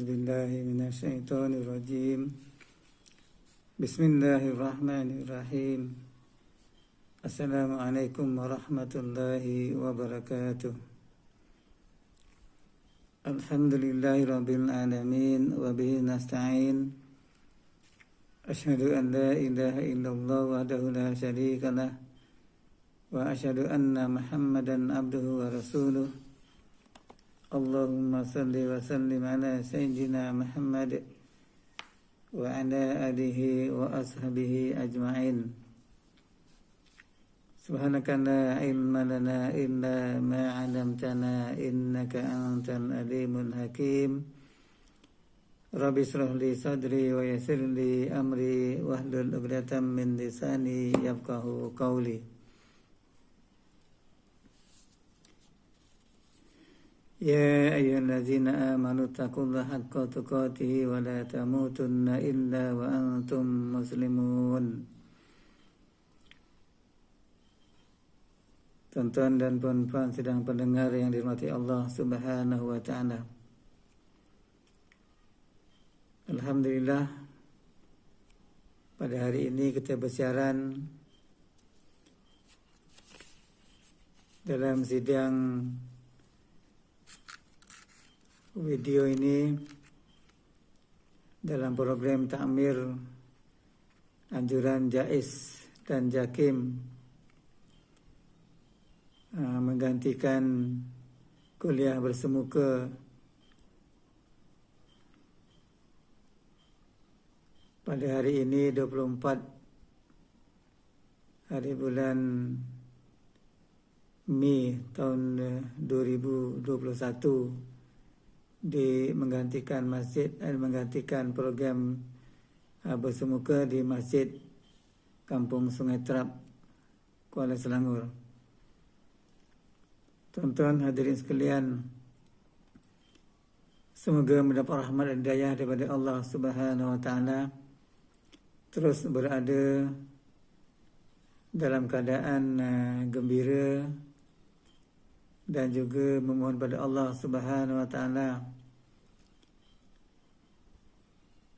أعوذ بالله من الشيطان الرجيم. بسم الله الرحمن الرحيم. السلام عليكم ورحمة الله وبركاته. الحمد لله رب العالمين وبه نستعين. أشهد أن لا إله إلا الله وحده لا شريك له وأشهد أن محمدا عبده ورسوله. اللهم صل وسلم على سيدنا محمد وعلى آله وأصحابه أجمعين. سبحانك لا علم لنا إلا ما علمتنا إنك أنت العليم الحكيم. رب اشرح لي صدري ويسر لي أمري واحلل عقدة من لساني يفقهوا قولي. يا أيها الذين آمنوا اتقوا الله حق تقاته ولا تموتن إلا وأنتم مسلمون. Tuan-tuan dan puan-puan sedang pendengar yang dirahmati Allah Subhanahu wa taala. Alhamdulillah, pada hari ini kita bersiaran dalam sidang video ini dalam program takmir anjuran Jais dan Jakim menggantikan kuliah bersemuka pada hari ini 24 hari bulan Mei tahun 2021 menggantikan program bersemuka di Masjid Kampung Sungai Terap, Kuala Selangor. Tuan-tuan hadirin sekalian, semoga mendapat rahmat dan hidayah daripada Allah Subhanahu wa taala, terus berada dalam keadaan gembira dan juga memohon pada Allah Subhanahu wa taala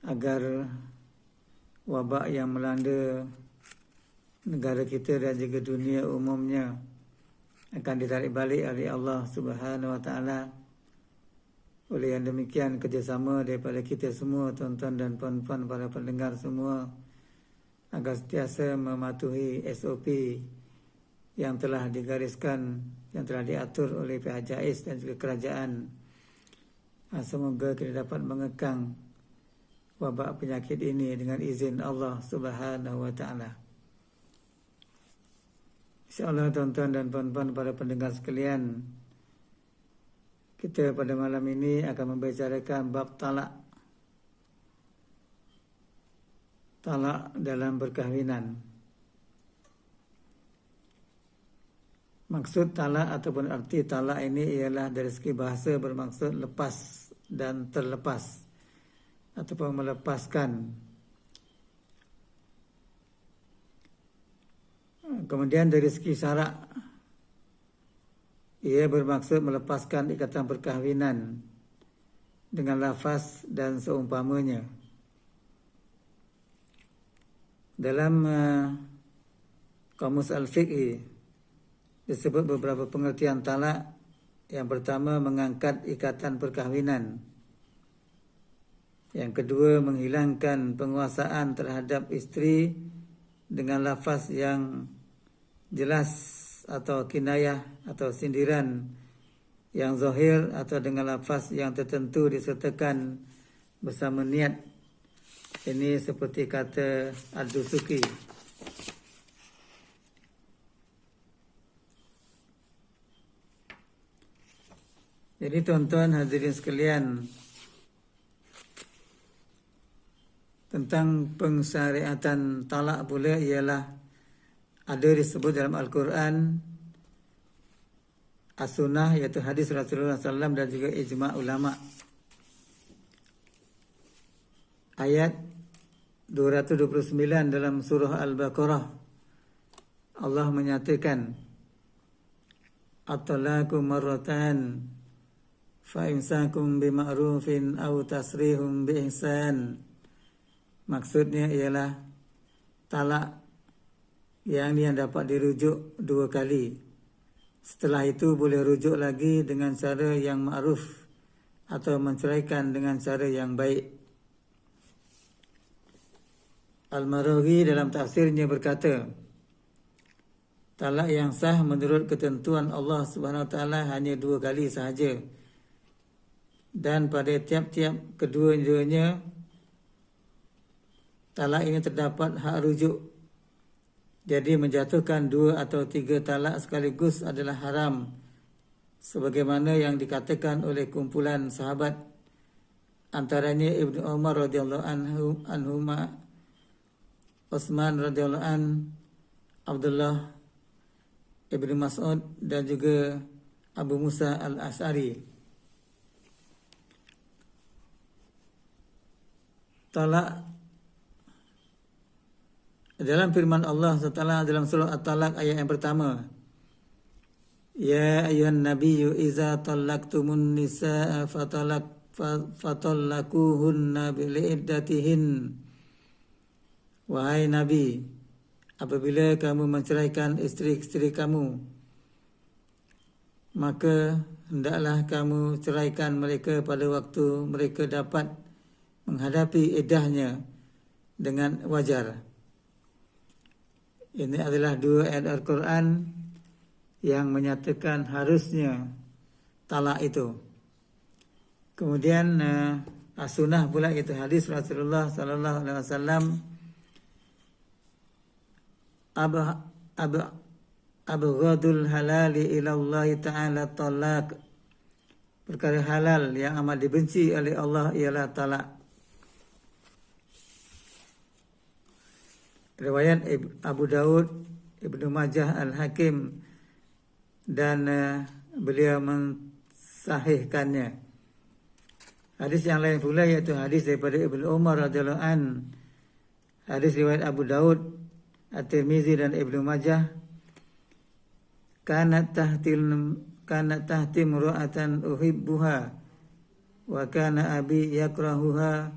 agar wabak yang melanda negara kita dan juga dunia umumnya akan ditarik balik oleh Allah Subhanahu wa taala. Oleh yang demikian, kerjasama daripada kita semua, tuan-tuan dan puan-puan, para pendengar semua, agar sentiasa mematuhi SOP yang telah digariskan, yang telah diatur oleh pihak Jais dan juga kerajaan. Semoga kita dapat mengekang wabak penyakit ini dengan izin Allah Subhanahu wa taala. InsyaAllah, tuan-tuan dan puan-puan, para pendengar sekalian, kita pada malam ini akan membicarakan bab talak. Talak dalam perkahwinan. Maksud talak ataupun arti talak ini ialah dari segi bahasa bermaksud lepas dan terlepas ataupun melepaskan. Kemudian dari segi syarak, ia bermaksud melepaskan ikatan perkahwinan dengan lafaz dan seumpamanya. Dalam Kamus Al-Fiqhi disebut beberapa pengertian talak. Yang pertama, mengangkat ikatan perkahwinan. Yang kedua, menghilangkan penguasaan terhadap isteri dengan lafaz yang jelas atau kinayah atau sindiran yang zahir, atau dengan lafaz yang tertentu disertakan bersama niat. Ini seperti kata Ad-Dusuki. Jadi tuan-tuan hadirin sekalian, tentang pensyariatan talak pula ialah ada disebut dalam Al-Quran, As-Sunnah, iaitu hadis Rasulullah SAW, dan juga ijma' ulama'. Ayat 229 dalam surah Al-Baqarah, Allah menyatakan, At-talaqu marratan fa imsakum bima'rufin aw tasrihum biihsan. Maksudnya ialah talak yang dapat dirujuk 2 kali. Setelah itu boleh rujuk lagi dengan cara yang ma'ruf atau menceraikan dengan cara yang baik. Al-Maraghi dalam tafsirnya berkata, talak yang sah menurut ketentuan Allah Subhanahu Wa Taala hanya 2 kali sahaja. Dan pada tiap-tiap kedua-duanya talak ini terdapat hak rujuk. Jadi menjatuhkan 2 atau 3 talak sekaligus adalah haram, sebagaimana yang dikatakan oleh kumpulan sahabat, antaranya Ibnu Umar radhiyallahu anhuma, Utsman radhiyallahu an, Abdullah Ibnu Mas'ud dan juga Abu Musa al-Asy'ari. Talak dalam firman Allah SWT dalam surah At-Talaq ayat yang pertama, ya ayyuhan nabiyyu iza talaqtumun nisaa fatallaquhunna li'iddatihin. Wahai Nabi, apabila kamu menceraikan isteri-isteri kamu, maka hendaklah kamu ceraikan mereka pada waktu mereka dapat menghadapi iddahnya dengan wajar. Ini adalah 2 ayat Al-Quran yang menyatakan harusnya talak itu. Kemudian as-sunnah pula, itu hadis Rasulullah sallallahu alaihi wasallam, abghadul halali ila Allah ta'ala talaq. Perkara halal yang amat dibenci oleh Allah ialah talak. Riwayat Abu Daud, Ibnu Majah, Al-Hakim dan beliau mensahihkannya. Hadis yang lain pula iaitu hadis daripada Ibnu Umar radhiyallahu an. Hadis riwayat Abu Daud, At-Tirmizi dan Ibnu Majah. Kanat tahti mura'atan uhibbuha wa kana abi yakrahuha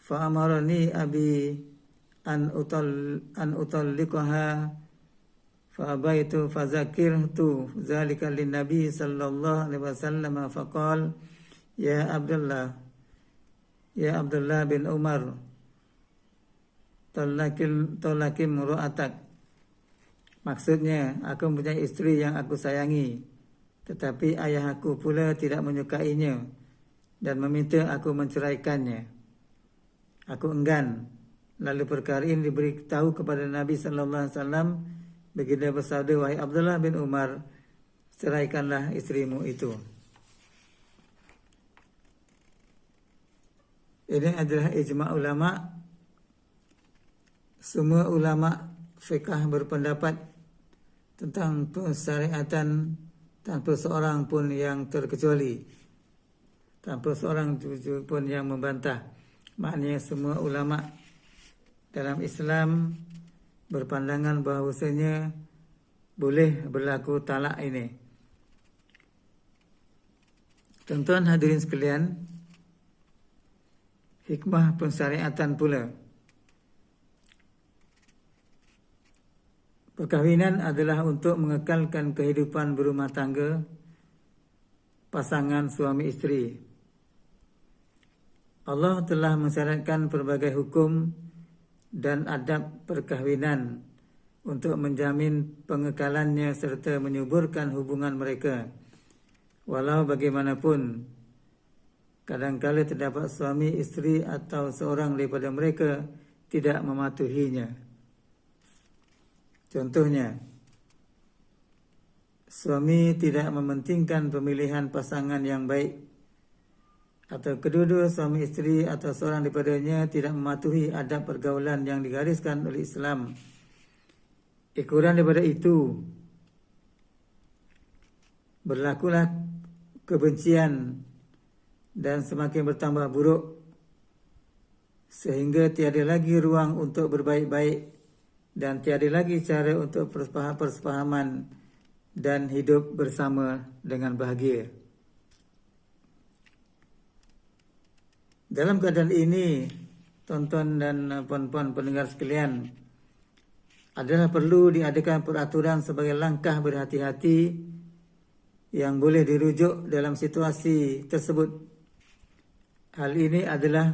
fa amarani abi an utalliqaha fa abaitu fa zakirtu zalika lin nabi sallallahu alaihi wasallam fa qala ya Abdullah bin Umar talaqim mura'atak. Maksudnya, aku mempunyai isteri yang aku sayangi, tetapi ayah aku pula tidak menyukainya dan meminta aku menceraikannya. Aku enggan. Lalu perkara ini diberitahu kepada Nabi sallallahu alaihi wasallam. Baginda bersabda, wahai Abdullah bin Umar, ceraikanlah isterimu itu. Ini adalah ijma' ulama. Semua ulama fiqh berpendapat tentang pensyariatan tanpa seorang pun yang terkecuali, tanpa seorang pun yang membantah. Maknanya semua ulama dalam Islam berpandangan bahawasanya boleh berlaku talak ini. Tuan-tuan hadirin sekalian, hikmah pensyariatan pula. Perkahwinan adalah untuk mengekalkan kehidupan berumah tangga pasangan suami isteri. Allah telah mensyaratkan pelbagai hukum dan adab perkahwinan untuk menjamin pengekalannya serta menyuburkan hubungan mereka. Walau bagaimanapun, kadang-kala terdapat suami, isteri atau seorang daripada mereka tidak mematuhinya. Contohnya, suami tidak mementingkan pemilihan pasangan yang baik, atau kedua-dua suami isteri atau seorang daripadanya tidak mematuhi adab pergaulan yang digariskan oleh Islam. Ikuran daripada itu, berlakulah kebencian dan semakin bertambah buruk, sehingga tiada lagi ruang untuk berbaik-baik dan tiada lagi cara untuk persefahaman dan hidup bersama dengan bahagia. Dalam keadaan ini, tuan-tuan dan puan-puan pendengar sekalian, adalah perlu diadakan peraturan sebagai langkah berhati-hati yang boleh dirujuk dalam situasi tersebut. Hal ini adalah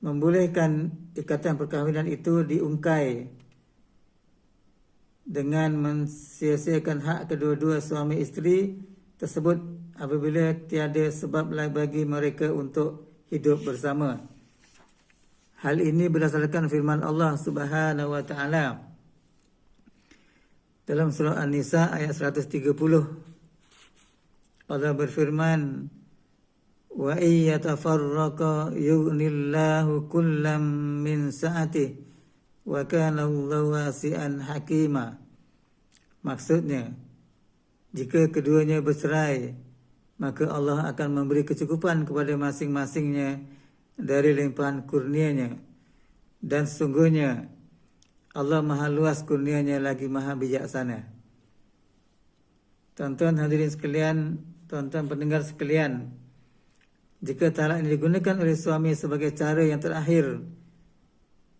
membolehkan ikatan perkahwinan itu diungkai dengan mensia-siakan hak kedua-dua suami isteri tersebut apabila tiada sebab lain bagi mereka untuk hidup bersama. Hal ini berdasarkan firman Allah Subhanahu wa taala dalam surah An-Nisa ayat 130. Allah berfirman, wa iyyatafarraqa yughnillahu kullam min sa'atihi wa kana Allahu wasi'an hakima. Maksudnya, jika keduanya bercerai, maka Allah akan memberi kecukupan kepada masing-masingnya dari limpahan kurnia-Nya. Dan sesungguhnya Allah Maha luas kurnia-Nya lagi Maha bijaksana. Tuan-tuan hadirin sekalian, tuan-tuan pendengar sekalian, jika talak ini digunakan oleh suami sebagai cara yang terakhir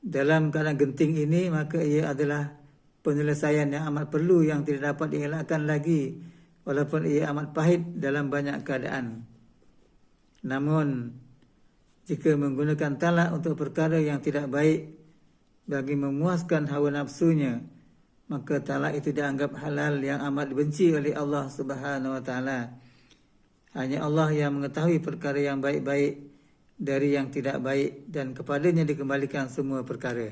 dalam keadaan genting ini, maka ia adalah penyelesaian yang amat perlu yang tidak dapat dielakkan lagi, walaupun ia amat pahit dalam banyak keadaan. Namun, jika menggunakan talak untuk perkara yang tidak baik bagi memuaskan hawa nafsunya, maka talak itu dianggap halal yang amat dibenci oleh Allah Subhanahu wa taala. Hanya Allah yang mengetahui perkara yang baik-baik dari yang tidak baik, dan kepadanya dikembalikan semua perkara.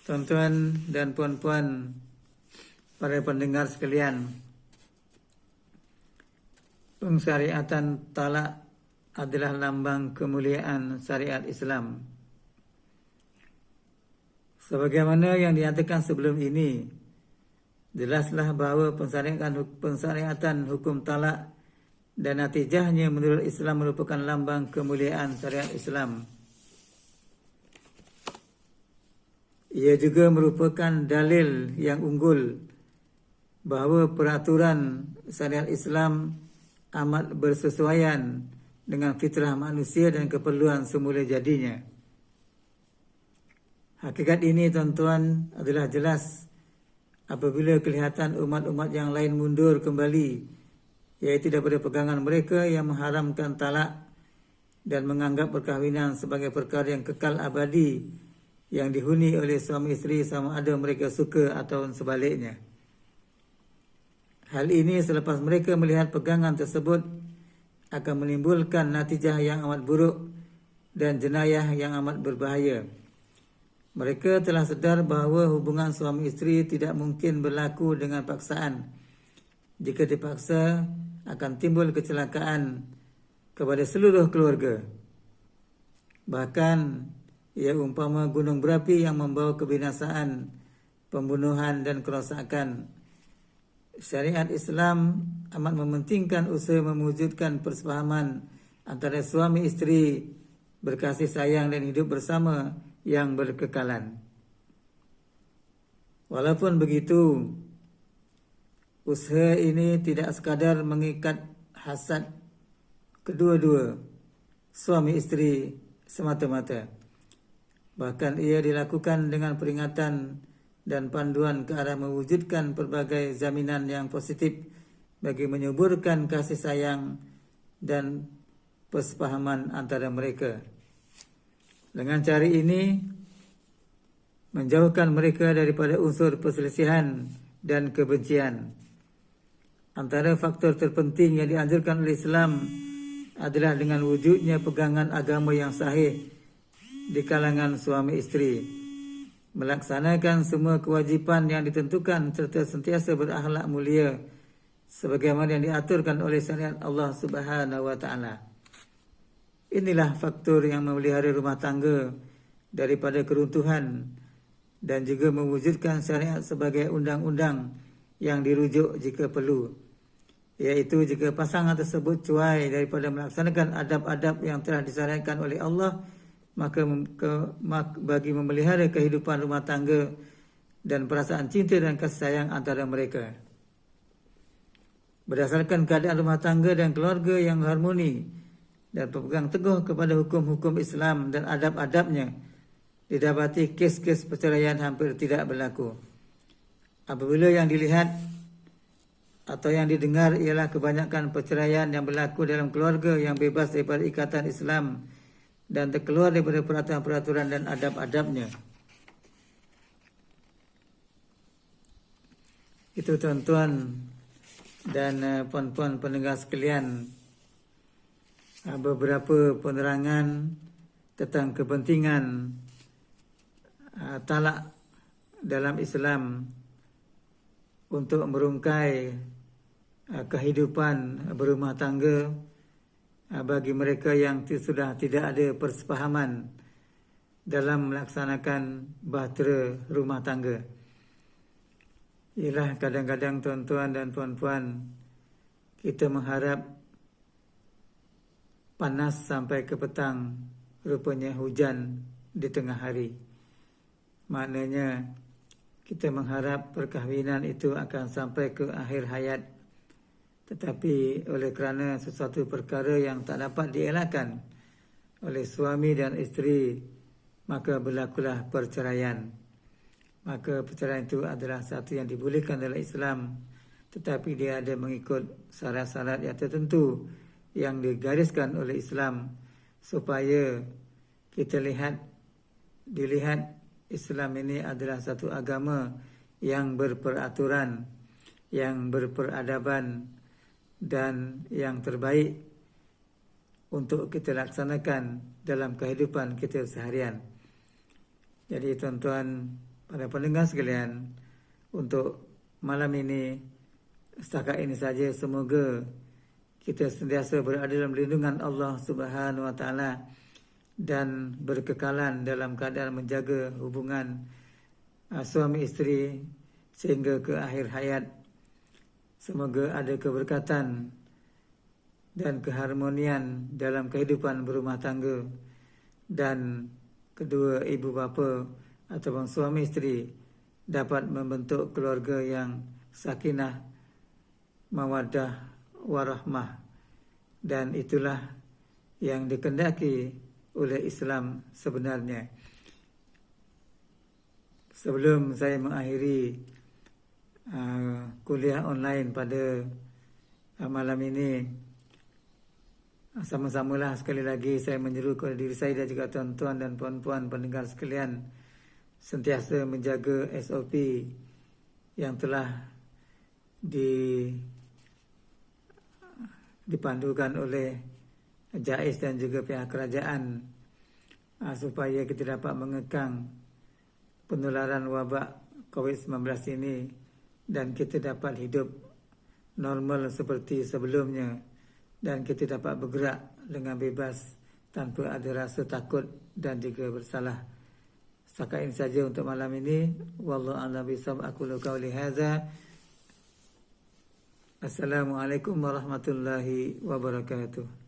Tuan-tuan dan puan-puan, para pendengar sekalian, pensyariatan talak adalah lambang kemuliaan syariat Islam. Sebagaimana yang dinyatakan sebelum ini, jelaslah bahawa pensyariatan hukum talak dan natijahnya menurut Islam merupakan lambang kemuliaan syariat Islam. Ia juga merupakan dalil yang unggul bahawa peraturan syariat Islam amat bersesuaian dengan fitrah manusia dan keperluan semula jadinya. Hakikat ini, tuan-tuan, adalah jelas apabila kelihatan umat-umat yang lain mundur kembali, iaitu daripada pegangan mereka yang mengharamkan talak dan menganggap perkahwinan sebagai perkara yang kekal abadi yang dihuni oleh suami isteri sama ada mereka suka atau sebaliknya. Hal ini selepas mereka melihat pegangan tersebut akan menimbulkan natijah yang amat buruk dan jenayah yang amat berbahaya. Mereka telah sedar bahawa hubungan suami isteri tidak mungkin berlaku dengan paksaan. Jika dipaksa, akan timbul kecelakaan kepada seluruh keluarga. Bahkan, ia umpama gunung berapi yang membawa kebinasaan, pembunuhan dan kerosakan. Syariat Islam amat mementingkan usaha mewujudkan persefahaman antara suami isteri berkasih sayang dan hidup bersama yang berkekalan. Walaupun begitu, usaha ini tidak sekadar mengikat hasad kedua-dua suami isteri semata-mata. Bahkan ia dilakukan dengan peringatan dan panduan ke arah mewujudkan pelbagai jaminan yang positif bagi menyuburkan kasih sayang dan persefahaman antara mereka. Dengan cara ini, menjauhkan mereka daripada unsur perselisihan dan kebencian. Antara faktor terpenting yang dianjurkan oleh Islam adalah dengan wujudnya pegangan agama yang sahih di kalangan suami isteri, melaksanakan semua kewajipan yang ditentukan serta sentiasa berakhlak mulia sebagaimana yang diaturkan oleh syariat Allah Subhanahu wa taala. Inilah faktor yang memelihara rumah tangga daripada keruntuhan dan juga mewujudkan syariat sebagai undang-undang yang dirujuk jika perlu, iaitu jika pasangan tersebut cuai daripada melaksanakan adab-adab yang telah disyariatkan oleh Allah, maka bagi memelihara kehidupan rumah tangga dan perasaan cinta dan kasih sayang antara mereka. berdasarkan keadaan rumah tangga dan keluarga yang harmoni dan berpegang teguh kepada hukum-hukum Islam dan adab-adabnya, didapati kes-kes perceraian hampir tidak berlaku. Apabila yang dilihat atau yang didengar ialah kebanyakan perceraian yang berlaku dalam keluarga yang bebas daripada ikatan Islam dan terkeluar daripada peraturan-peraturan dan adab-adabnya. Itu tuan-tuan dan puan-puan pendengar sekalian, beberapa penerangan tentang kepentingan talak dalam Islam untuk merungkai kehidupan berumah tangga bagi mereka yang sudah tidak ada persefahaman dalam melaksanakan bahtera rumah tangga. Ialah kadang-kadang tuan-tuan dan puan-puan, kita mengharap panas sampai ke petang, rupanya hujan di tengah hari. Maknanya kita mengharap perkahwinan itu akan sampai ke akhir hayat, tetapi oleh kerana sesuatu perkara yang tak dapat dielakkan oleh suami dan isteri, maka berlakulah perceraian. Maka perceraian itu adalah satu yang dibolehkan dalam Islam, tetapi dia ada mengikut syarat-syarat yang tertentu yang digariskan oleh Islam, supaya kita dilihat Islam ini adalah satu agama yang berperaturan, yang berperadaban dan yang terbaik untuk kita laksanakan dalam kehidupan kita seharian. Jadi tuan-tuan, para pendengar sekalian, untuk malam ini setakat ini saja. Semoga kita sentiasa berada dalam lindungan Allah Subhanahu Wa Taala dan berkekalan dalam keadaan menjaga hubungan suami isteri sehingga ke akhir hayat. Semoga ada keberkatan dan keharmonian dalam kehidupan berumah tangga, dan kedua ibu bapa ataupun suami isteri dapat membentuk keluarga yang sakinah, mawaddah, warahmah, dan itulah yang dikehendaki oleh Islam sebenarnya. Sebelum saya mengakhiri kuliah online pada malam ini, sama-samalah sekali lagi saya menyeru kepada diri saya dan juga tuan-tuan dan puan-puan pendengar sekalian, sentiasa menjaga SOP yang telah dipandukan oleh JAIS dan juga pihak kerajaan, supaya kita dapat mengekang penularan wabak COVID-19 ini dan kita dapat hidup normal seperti sebelumnya, dan kita dapat bergerak dengan bebas tanpa ada rasa takut dan juga bersalah. Setakat ini saja untuk malam ini. Wallahu a'lam bishawab. Aqulu qawli hadza. Assalamualaikum warahmatullahi wabarakatuh.